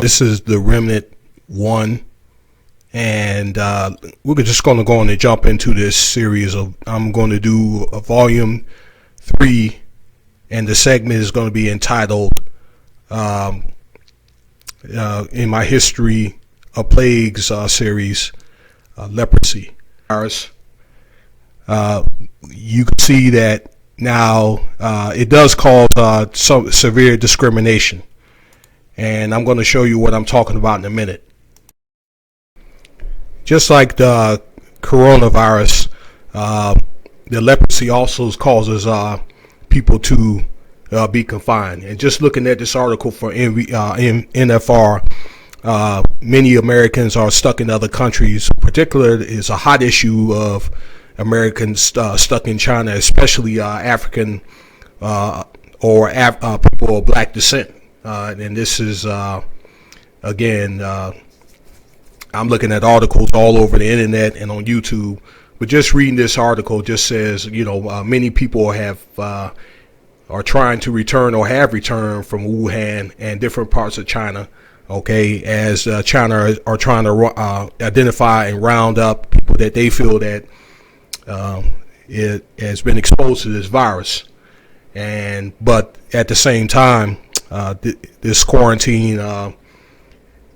This is the Remnant 1, and we're just going to go on and jump into this series of, I'm going to do a volume 3, and the segment is going to be entitled in my history of plagues series, leprosy virus. You can see that now it does cause some severe discrimination, and I'm going to show you what I'm talking about in a minute. Just like the coronavirus, the leprosy also causes people to be confined. And just looking at this article for NFR, many Americans are stuck in other countries. Particularly, is a hot issue of Americans stuck in China, especially African or people of black descent. And this is, again, I'm looking at articles all over the internet and on YouTube, but just reading this article just says, many people are trying to return or have returned from Wuhan and different parts of China. Okay, as China are trying to identify and round up people that they feel that it has been exposed to this virus. But at the same time, this quarantine,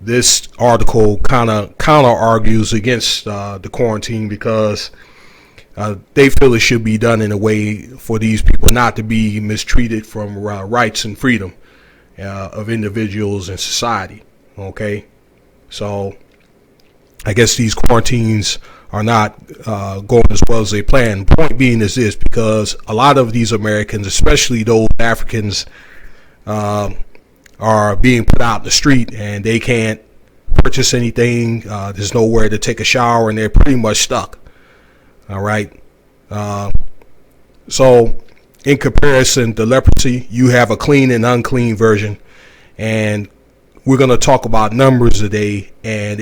this article kind of counter argues against the quarantine, because they feel it should be done in a way for these people not to be mistreated from rights and freedom of individuals in society. Okay, so I guess these quarantines are not going as well as they planned. Point being is this: because a lot of these Americans, especially those Africans, are being put out in the street, and they can't purchase anything. There's nowhere to take a shower, and they're pretty much stuck. All right. So in comparison to leprosy, you have a clean and unclean version, and we're going to talk about numbers today. And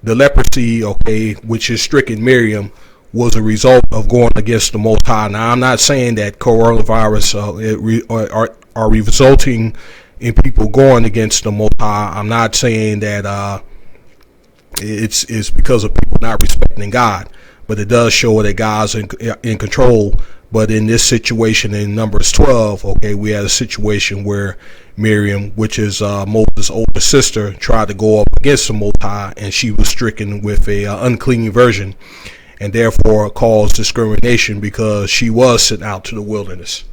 the leprosy, okay, which is stricken Miriam, was a result of going against the Most High. Now, I'm not saying that coronavirus are resulting in people going against the Most High. I'm not saying that it's because of people not respecting God, but it does show that God's in control. But in this situation, in Numbers 12, okay, we had a situation where Miriam, which is Moses' older sister, tried to go up against the Most High, and she was stricken with a unclean version, and therefore caused discrimination because she was sent out to the wilderness.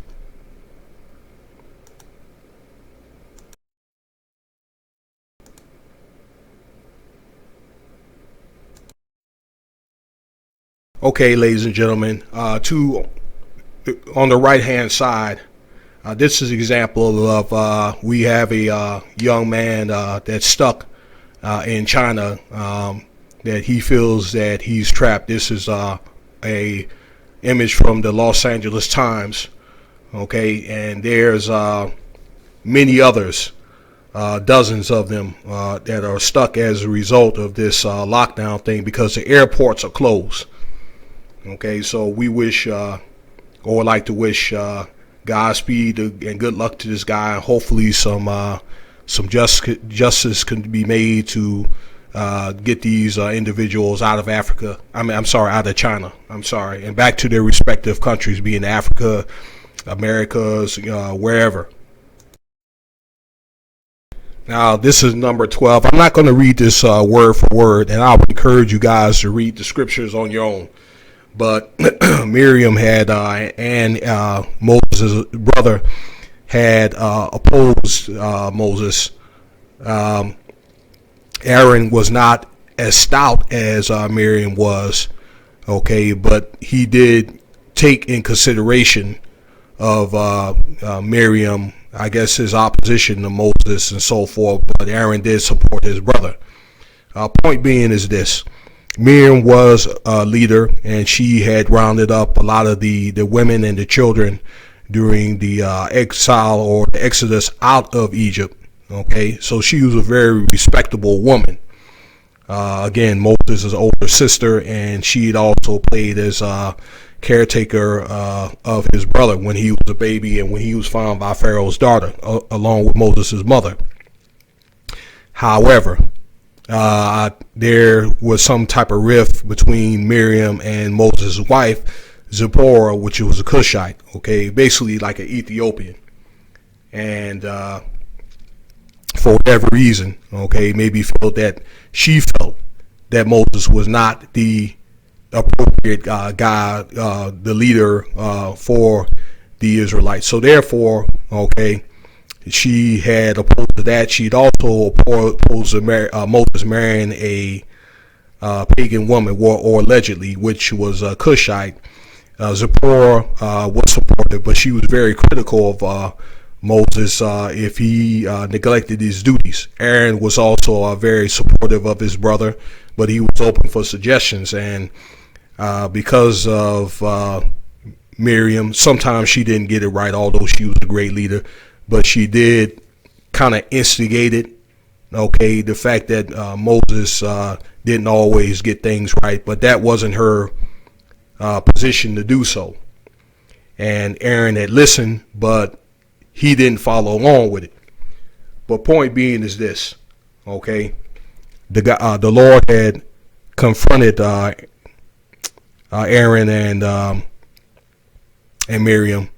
Okay, ladies and gentlemen, on the right hand side, this is an example of we have a young man that's stuck in China, that he feels that he's trapped. This is a image from the Los Angeles Times. Okay, and there's many others, dozens of them that are stuck as a result of this lockdown thing, because the airports are closed. Okay, so we wish, or like to wish, Godspeed and good luck to this guy. Hopefully, some justice can be made to get these individuals out of Africa. Out of China. And back to their respective countries, being Africa, Americas, wherever. Now, this is number 12. I'm not going to read this word for word, and I would encourage you guys to read the scriptures on your own. But Miriam had and Moses' brother had opposed Moses. Aaron was not as stout as Miriam was, okay, but he did take in consideration of Miriam, I guess, his opposition to Moses and so forth. But Aaron did support his brother. Point being is this: Miriam was a leader, and she had rounded up a lot of the women and the children during the exile or the exodus out of Egypt. Okay, so she was a very respectable woman. Again, Moses' older sister, and she had also played as caretaker of his brother when he was a baby and when he was found by Pharaoh's daughter, along with Moses' mother. However, there was some type of rift between Miriam and Moses' wife, Zipporah, which was a Cushite, okay, basically like an Ethiopian. And for whatever reason, okay, maybe she felt that Moses was not the appropriate guy, the leader for the Israelites. So therefore, okay, she had opposed to that. She'd also opposed to Moses marrying a pagan woman, or allegedly, which was a Cushite. Zipporah was supportive, but she was very critical of Moses if he neglected his duties. Aaron was also very supportive of his brother, but he was open for suggestions. And because of Miriam, sometimes she didn't get it right, although she was a great leader, but she did kind of instigate it. Okay, the fact that Moses didn't always get things right, but that wasn't her position to do so. And Aaron had listened, but he didn't follow along with it. But point being is this, okay? The Lord had confronted Aaron and Miriam,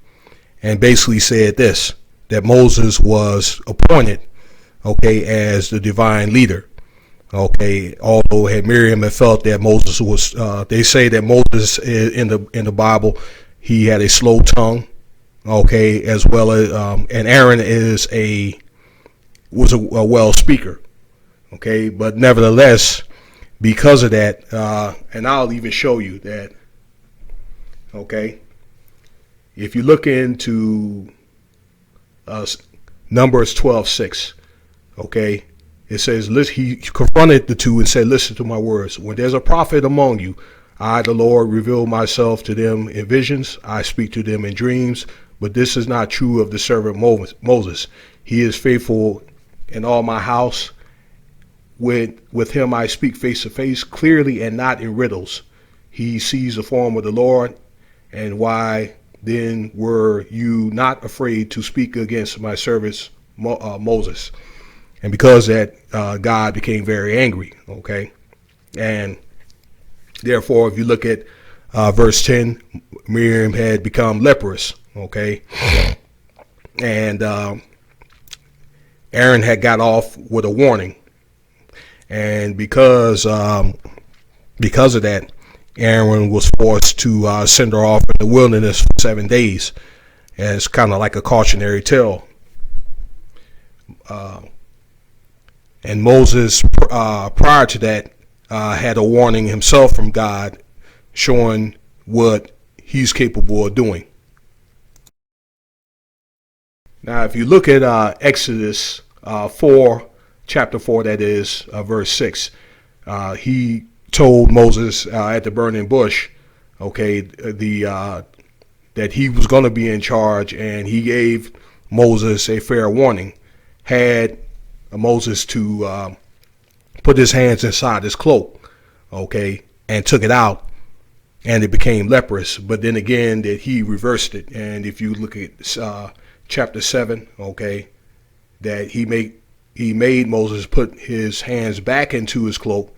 and basically said this, that Moses was appointed, okay, as the divine leader. Okay, although Miriam had felt that Moses was, they say that Moses in the Bible, he had a slow tongue, okay, as well as, and Aaron was a well speaker, okay, but nevertheless, because of that, and I'll even show you that, okay, if you look into Numbers 12:6, okay, it says, he confronted the two and said, listen to my words. When there's a prophet among you, I, the Lord, reveal myself to them in visions. I speak to them in dreams. But this is not true of the servant Moses. He is faithful in all my house. With him I speak face to face, clearly and not in riddles. He sees the form of the Lord. And why then were you not afraid to speak against my servant Moses? And because that, God became very angry, okay? And therefore, if you look at verse 10, Miriam had become leprous, okay? And Aaron had got off with a warning. And because of that, Aaron was forced to send her off in the wilderness for 7 days, as kind of like a cautionary tale. And Moses, prior to that, had a warning himself from God, showing what he's capable of doing. Now, if you look at Exodus 4, chapter 4, that is, verse 6, he told Moses at the burning bush, okay, that he was going to be in charge, and he gave Moses a fair warning. Had Moses to put his hands inside his cloak, okay, and took it out, and it became leprous. But then again, that he reversed it. And if you look at chapter 7, okay, that he made Moses put his hands back into his cloak,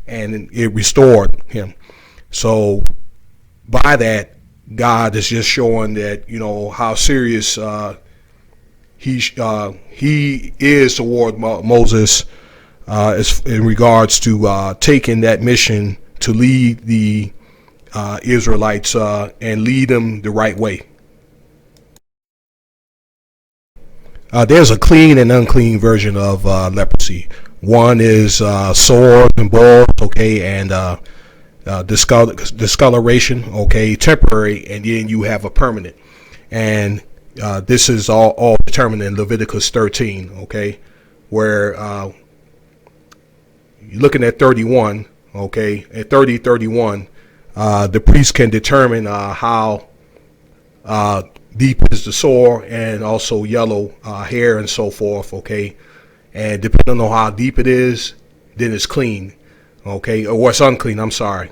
and it restored him. So by that, God is just showing that, you know, how serious he is toward Moses in regards to taking that mission to lead the Israelites and lead them the right way. There's a clean and unclean version of leprosy. One is sores and boils, okay, and discoloration, okay, temporary, and then you have a permanent. And this is all determined in Leviticus 13, okay, where you're looking at 31, okay, at 31, the priest can determine how deep is the sore, and also yellow hair and so forth, okay, and depending on how deep it is, then it's clean, okay, or it's unclean, I'm sorry,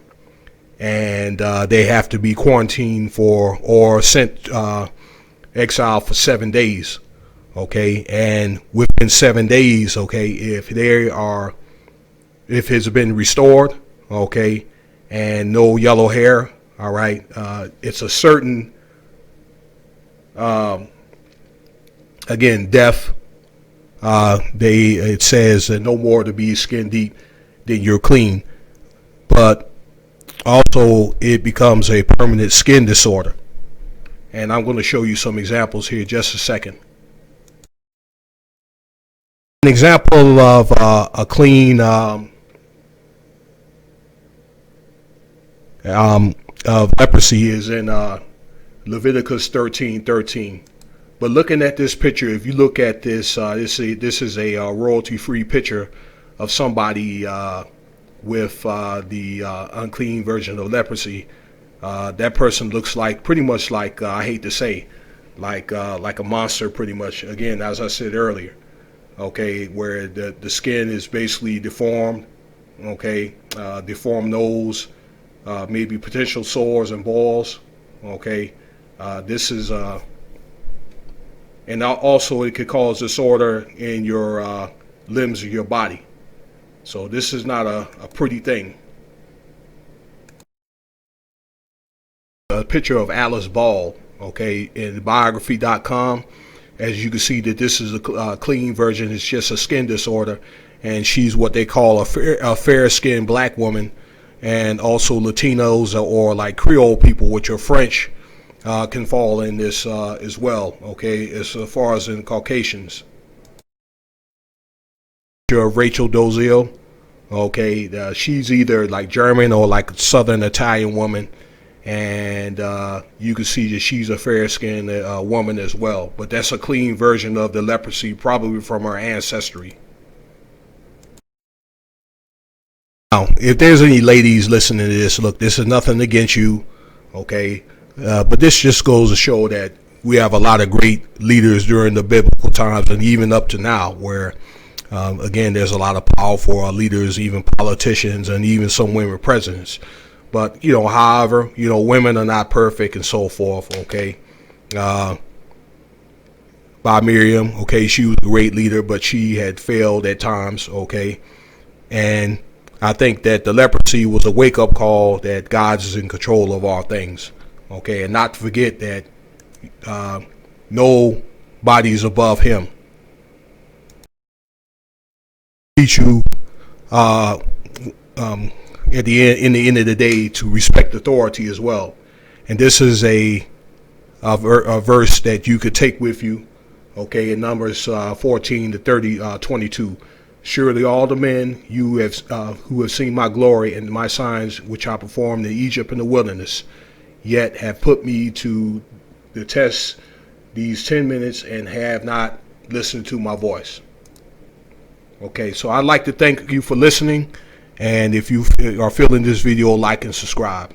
and they have to be quarantined or sent exile for 7 days, Okay, and within 7 days, okay, if it's been restored, okay, and no yellow hair, all right, it's a certain, again, death. It says that no more to be skin deep, then you're clean. But also it becomes a permanent skin disorder. And I'm going to show you some examples here in just a second. An example of a clean of leprosy is in Leviticus 13:13. But looking at this picture, if you look at this, this is a royalty-free picture of somebody with the unclean version of leprosy. That person looks like, pretty much like, I hate to say, like a monster, pretty much. Again, as I said earlier, okay, where the skin is basically deformed, okay, deformed nose, maybe potential sores and balls, okay. This is and also it could cause disorder in your limbs of your body. So this is not a pretty thing. A picture of Alice Ball, okay, in biography.com. As you can see, that this is a clean version. It's just a skin disorder, and she's what they call a fair-skinned black woman. And also Latinos or like Creole people, which are French, can fall in this as well, okay, as far as in Caucasians. Rachel Doziel, okay, she's either like German or like a Southern Italian woman, and you can see that she's a fair-skinned woman as well, but that's a clean version of the leprosy, probably from her ancestry. Now, if there's any ladies listening to this, look, this is nothing against you, okay, but this just goes to show that we have a lot of great leaders during the biblical times and even up to now, where again, there's a lot of powerful leaders, even politicians, and even some women presidents. But, you know, however, you know, women are not perfect and so forth, okay. By Miriam, okay, she was a great leader, but she had failed at times, okay. And I think that the leprosy was a wake-up call that God is in control of all things, okay, and not to forget that nobody is above Him. Teach you at in the end of the day to respect authority as well, and this is a verse that you could take with you, okay, in Numbers 14 to 22. Surely all the men you have who have seen my glory and my signs which I performed in Egypt in the wilderness, yet have put me to the test these 10 minutes and have not listened to my voice. Okay, so I'd like to thank you for listening, and if you are feeling this video, like and subscribe.